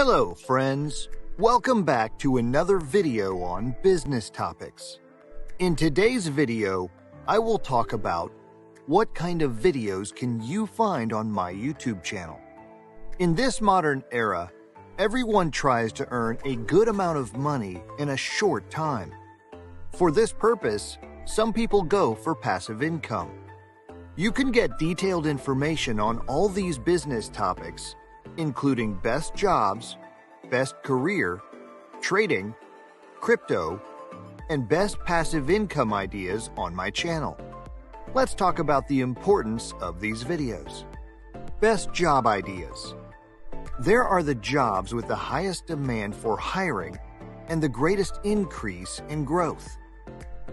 Hello, friends. Welcome back to another video on business topics. In today's video, I will talk about what kind of videos can you find on my YouTube channel. In this modern era, everyone tries to earn a good amount of money in a short time. For this purpose, some people go for passive income. You can get detailed information on all these business topics, including best jobs, best career, trading, crypto, and best passive income ideas on my channel. Let's talk about the importance of these videos. Best job ideas. There are the jobs with the highest demand for hiring and the greatest increase in growth.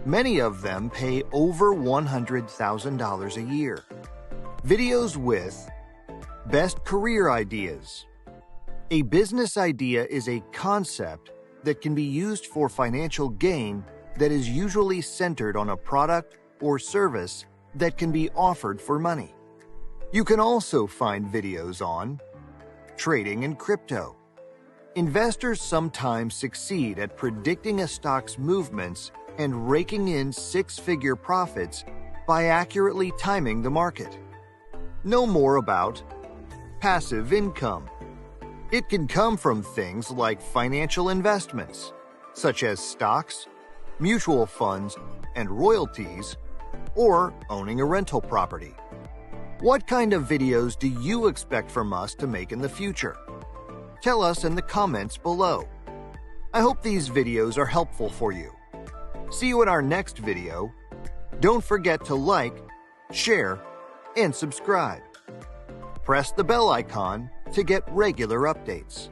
Many of them pay over $100,000 a year. Videos with best career ideas. A business idea is a concept that can be used for financial gain that is usually centered on a product or service that can be offered for money. You can also find videos on trading in crypto. Investors sometimes succeed at predicting a stock's movements and raking in six-figure profits by accurately timing the market. Know more about passive income. It can come from things like financial investments, such as stocks, mutual funds, and royalties, or owning a rental property. What kind of videos do you expect from us to make in the future? Tell us in the comments below. I hope these videos are helpful for you. See you in our next video. Don't forget to like, share, and subscribe. Press the bell icon to get regular updates.